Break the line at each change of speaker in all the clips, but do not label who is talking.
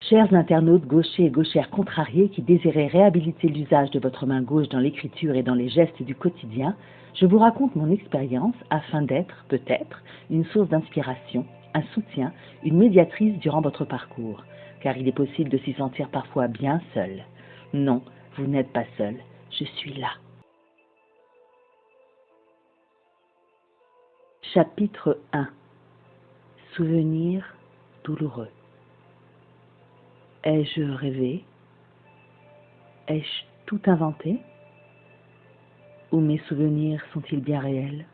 Chers internautes gauchers et gauchères contrariés qui désirez réhabiliter l'usage de votre main gauche dans l'écriture et dans les gestes du quotidien, je vous raconte mon expérience afin d'être, peut-être, une source d'inspiration, un soutien, une médiatrice durant votre parcours, car il est possible de s'y sentir parfois bien seul. Non, vous n'êtes pas seul, je suis là. Chapitre 1. Souvenirs douloureux. Ai-je rêvé? Ai-je tout inventé? Ou mes souvenirs sont-ils bien réels?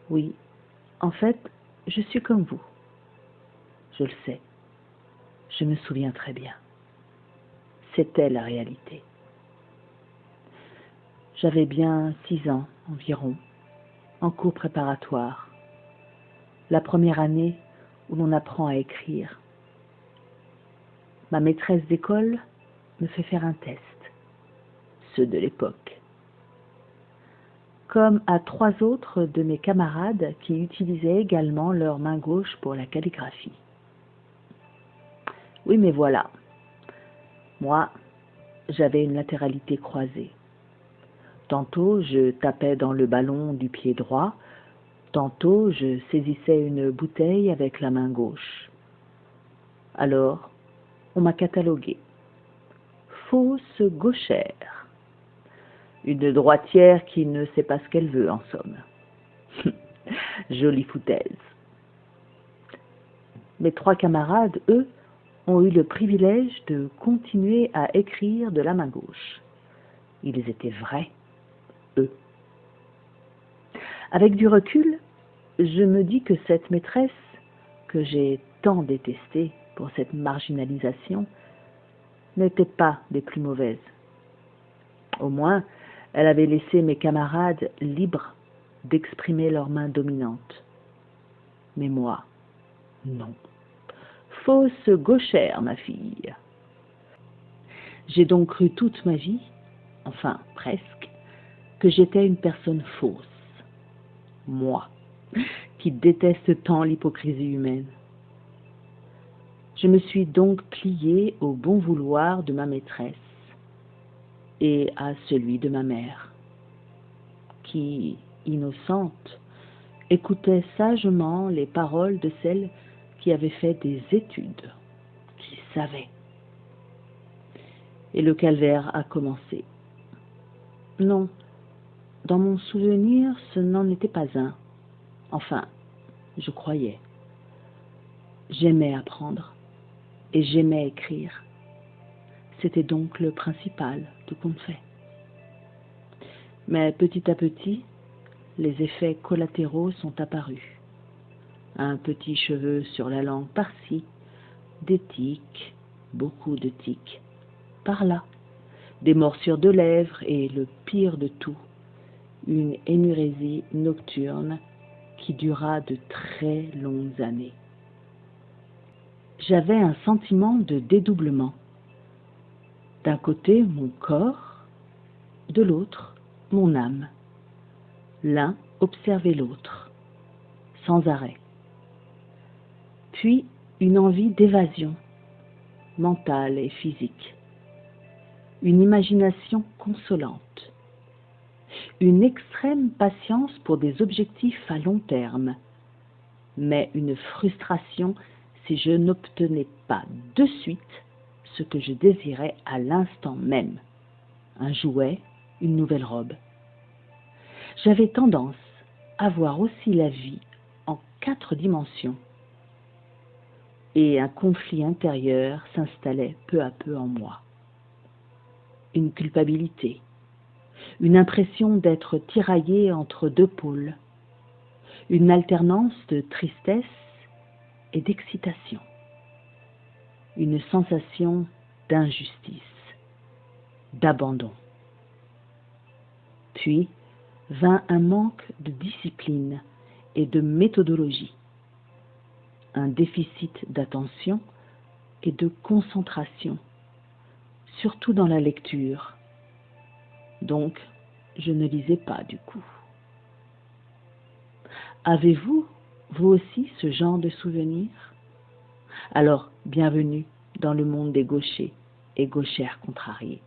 Oui, en fait, je suis comme vous. Je le sais. Je me souviens très bien. C'était la réalité. J'avais bien 6 ans environ, en cours préparatoire. La première année où l'on apprend à écrire. Ma maîtresse d'école me fait faire un test, ceux de l'époque. Comme à 3 autres de mes camarades qui utilisaient également leur main gauche pour la calligraphie. Oui, mais voilà. Moi, j'avais une latéralité croisée. Tantôt, je tapais dans le ballon du pied droit, tantôt, je saisissais une bouteille avec la main gauche. Alors, on m'a cataloguée. Fausse gauchère. Une droitière qui ne sait pas ce qu'elle veut, en somme. Jolie foutaise. Mes 3 camarades, eux, ont eu le privilège de continuer à écrire de la main gauche. Ils étaient vrais, eux. Avec du recul, je me dis que cette maîtresse, que j'ai tant détestée pour cette marginalisation, n'était pas des plus mauvaises. Au moins, elle avait laissé mes camarades libres d'exprimer leur main dominante. Mais moi, non. Fausse gauchère, ma fille. J'ai donc cru toute ma vie, enfin presque, que j'étais une personne fausse. Moi, qui déteste tant l'hypocrisie humaine. Je me suis donc pliée au bon vouloir de ma maîtresse et à celui de ma mère, qui, innocente, écoutait sagement les paroles de celle qui avait fait des études, qui savait. Et le calvaire a commencé. Non, dans mon souvenir, ce n'en était pas un. Enfin, je croyais. J'aimais apprendre et j'aimais écrire. C'était donc le principal, tout compte fait. Mais petit à petit, les effets collatéraux sont apparus. Un petit cheveu sur la langue par-ci, des tics, beaucoup de tics, par-là, des morsures de lèvres et le pire de tout, une énurésie nocturne qui dura de très longues années. J'avais un sentiment de dédoublement. D'un côté, mon corps, de l'autre, mon âme. L'un observait l'autre, sans arrêt. Puis, une envie d'évasion, mentale et physique. Une imagination consolante. Une extrême patience pour des objectifs à long terme, mais une frustration si je n'obtenais pas de suite ce que je désirais à l'instant même. Un jouet, une nouvelle robe. J'avais tendance à voir aussi la vie en 4 dimensions. Et un conflit intérieur s'installait peu à peu en moi. Une culpabilité, une impression d'être tiraillé entre 2 pôles, une alternance de tristesse et d'excitation, une sensation d'injustice, d'abandon. Puis vint un manque de discipline et de méthodologie, un déficit d'attention et de concentration, surtout dans la lecture. Donc, je ne lisais pas du coup. Avez-vous, vous aussi, ce genre de souvenirs? Alors, bienvenue dans le monde des gauchers et gauchères contrariés.